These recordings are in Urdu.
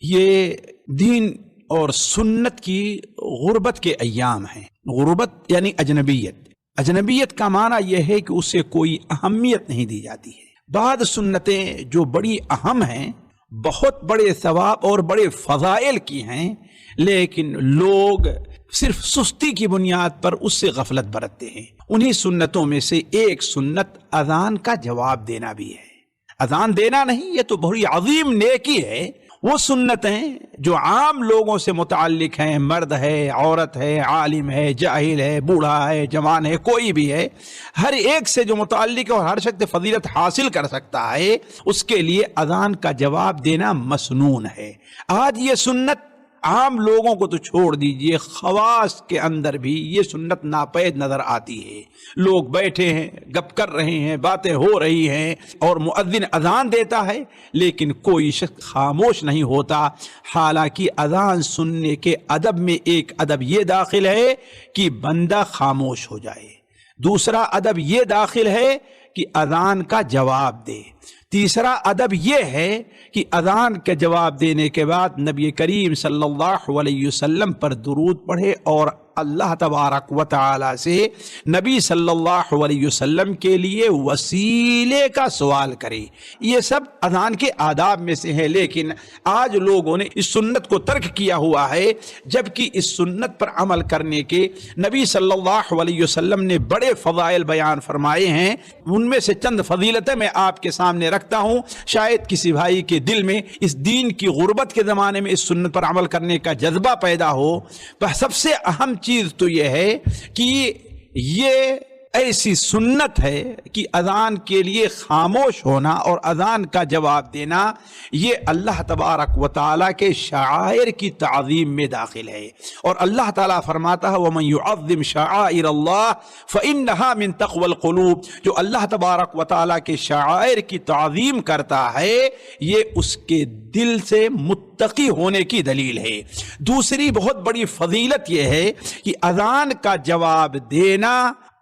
یہ دین اور سنت کی غربت کے ایام ہیں۔ غربت یعنی اجنبیت۔ اجنبیت کا معنی یہ ہے کہ اسے کوئی اہمیت نہیں دی جاتی ہے۔ بعض سنتیں جو بڑی اہم ہیں، بہت بڑے ثواب اور بڑے فضائل کی ہیں، لیکن لوگ صرف سستی کی بنیاد پر اس سے غفلت برتتے ہیں۔ انہی سنتوں میں سے ایک سنت اذان کا جواب دینا بھی ہے۔ اذان دینا نہیں، یہ تو بڑی عظیم نیکی ہے۔ وہ سنتیں جو عام لوگوں سے متعلق ہیں، مرد ہے، عورت ہے، عالم ہے، جاہل ہے، بوڑھا ہے، جوان ہے، کوئی بھی ہے، ہر ایک سے جو متعلق ہے اور ہر شخص فضیلت حاصل کر سکتا ہے، اس کے لیے اذان کا جواب دینا مسنون ہے۔ آج یہ سنت عام لوگوں کو تو چھوڑ دیجئے، خواص کے اندر بھی یہ سنت ناپید نظر آتی ہے۔ لوگ بیٹھے ہیں، گپ کر رہے ہیں، باتیں ہو رہی ہیں، اور مؤذن اذان دیتا ہے لیکن کوئی شخص خاموش نہیں ہوتا۔ حالانکہ اذان سننے کے ادب میں ایک ادب یہ داخل ہے کہ بندہ خاموش ہو جائے، دوسرا ادب یہ داخل ہے کہ اذان کا جواب دے، تیسرا ادب یہ ہے کہ اذان کے جواب دینے کے بعد نبی کریم صلی اللہ علیہ وسلم پر درود پڑھے اور اللہ تبارک و تعالی سے نبی صلی اللہ علیہ وسلم کے لیے وسیلے کا سوال کرے۔ یہ سب اذان کے آداب میں سے ہے، لیکن آج لوگوں نے اس سنت کو ترک کیا ہوا ہے، جبکہ اس سنت پر عمل کرنے کے نبی صلی اللہ علیہ وسلم نے بڑے فضائل بیان فرمائے ہیں۔ ان میں سے چند فضیلتیں میں آپ کے سامنے رکھتا ہوں، شاید کسی بھائی کے دل میں اس دین کی غربت کے زمانے میں اس سنت پر عمل کرنے کا جذبہ پیدا ہو۔ سب سے اہم چیز تو یہ ہے کہ یہ ایسی سنت ہے کہ اذان کے لیے خاموش ہونا اور اذان کا جواب دینا یہ اللہ تبارک و تعالیٰ کے شعائر کی تعظیم میں داخل ہے، اور اللہ تعالیٰ فرماتا ہے وَمَن يُعَظِّمْ شَعَائِرَ اللَّهِ فَإِنَّهَا مِن تَقْوَى الْقُلُوبِ۔ جو اللہ تبارک و تعالیٰ کے شعائر کی تعظیم کرتا ہے یہ اس کے دل سے متقی ہونے کی دلیل ہے۔ دوسری بہت بڑی فضیلت یہ ہے کہ اذان کا جواب دینا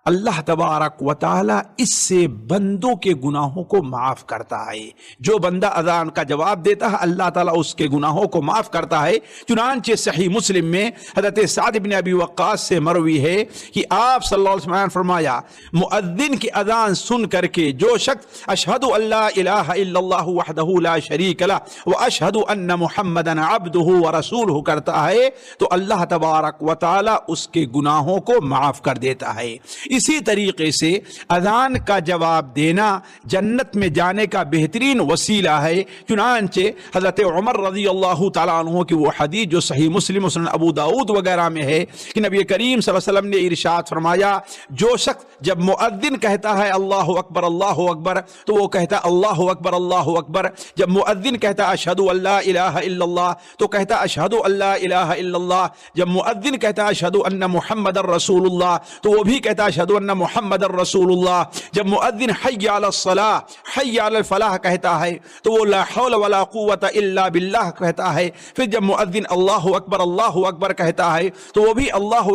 اللہ تبارک و تعالی اس سے بندوں کے گناہوں کو معاف کرتا ہے۔ جو بندہ اذان کا جواب دیتا ہے اللہ تعالیٰ اس کے گناہوں کو معاف کرتا ہے۔ چنانچہ صحیح مسلم میں حضرت سعد بن ابی وقاص سے مروی ہے کہ آپ صلی اللہ علیہ وسلم نے فرمایا مؤذن کی اذان سن کر کے جو شخص اشہد ان لا الہ الا اللہ وحدہ لا شریک لہ واشہد ان محمدا عبدہ ورسولہ کرتا ہے تو اللہ تبارک و تعالی اس کے گناہوں کو معاف کر دیتا ہے۔ اسی طریقے سے اذان کا جواب دینا جنت میں جانے کا بہترین وسیلہ ہے۔ چنانچہ حضرت عمر رضی اللہ تعالیٰ عنہ کی وہ حدیث جو صحیح مسلم سنن ابو داؤد وغیرہ میں ہے کہ نبی کریم صلی اللہ علیہ وسلم نے ارشاد فرمایا جو شخص جب مؤذن کہتا ہے اللہ اکبر تو وہ کہتا اللہ اکبر، جب مؤذن کہتا اشہد ان لا الہ الا اللہ تو کہتا اشہد ان لا الہ الا اللہ، جب مؤذن کہتا اشہد ان محمد رسول اللہ تو وہ بھی کہتا اشہد ان محمد رسول اللہ، جب مؤذن حی علی الصلاۃ حی علی الفلاح کہتا ہے تو وہ لا حول ولا قوت الا باللہ کہتا ہے، پھر جب مؤذن اللہ اکبر کہتا ہے تو وہ بھی اللہ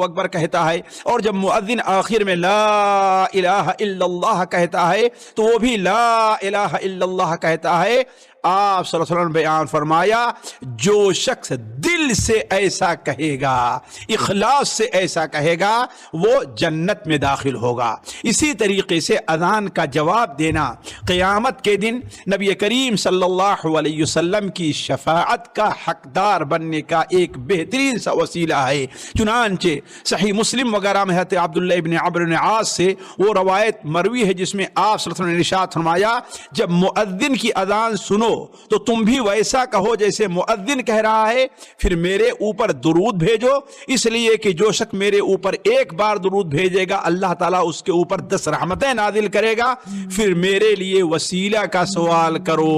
اکبر کہتا ہے، اور جب مؤذن آخر میں لا الہ الا اللہ کہتا ہے تو وہ بھی لا الہ الا اللہ کہتا ہے۔ آپ صلی اللہ علیہ وسلم نے بیان فرمایا جو شخص دل سے ایسا کہے گا، اخلاص سے ایسا کہے گا، وہ جنت میں داخل ہوگا۔ اسی طریقے سے اذان کا جواب دینا قیامت کے دن نبی کریم صلی اللہ علیہ وسلم کی شفاعت کا حقدار بننے کا ایک بہترین سا وسیلہ ہے۔ چنانچہ صحیح مسلم وغیرہ میں حضرت عبداللہ ابن عمرو بن عاص سے وہ روایت مروی ہے جس میں آپ صلی اللہ علیہ وسلم نے ارشاد فرمایا جب مؤذن کی اذان سنو تو تم بھی ویسا کہو جیسے مؤذن کہہ رہا ہے، پھر میرے اوپر درود بھیجو، اس لیے کہ جو شخص میرے اوپر ایک بار درود بھیجے گا اللہ تعالیٰ اس کے اوپر 10 رحمتیں نازل کرے گا۔ پھر میرے لیے وسیلہ کا سوال کرو،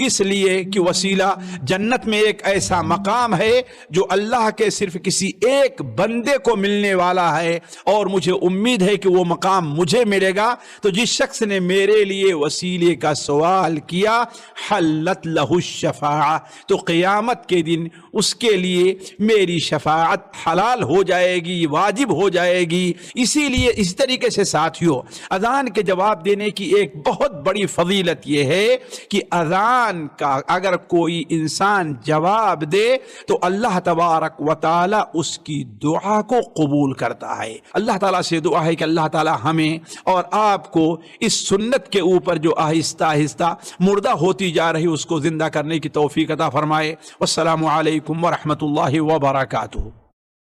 اس لیے کہ وسیلہ جنت میں ایک ایسا مقام ہے جو اللہ کے صرف کسی ایک بندے کو ملنے والا ہے، اور مجھے امید ہے کہ وہ مقام مجھے ملے گا۔ تو جس شخص نے میرے لیے وسیلے کا سوال کیا حل حلت لہ الشفاعہ، تو قیامت کے دن اس کے لیے میری شفاعت حلال ہو جائے گی، واجب ہو جائے گی۔ اسی لیے اس طریقے سے ساتھیوں، اذان کے جواب دینے کی ایک بہت بڑی فضیلت یہ ہے کہ اذان کا اگر کوئی انسان جواب دے تو اللہ تبارک و تعالی اس کی دعا کو قبول کرتا ہے۔ اللہ تعالیٰ سے دعا ہے کہ اللہ تعالیٰ ہمیں اور آپ کو اس سنت کے اوپر جو آہستہ آہستہ مردہ ہوتی جا رہی اس کو زندہ کرنے کی توفیق عطا فرمائے۔ والسلام علیکم ورحمۃ اللہ وبرکاتہ۔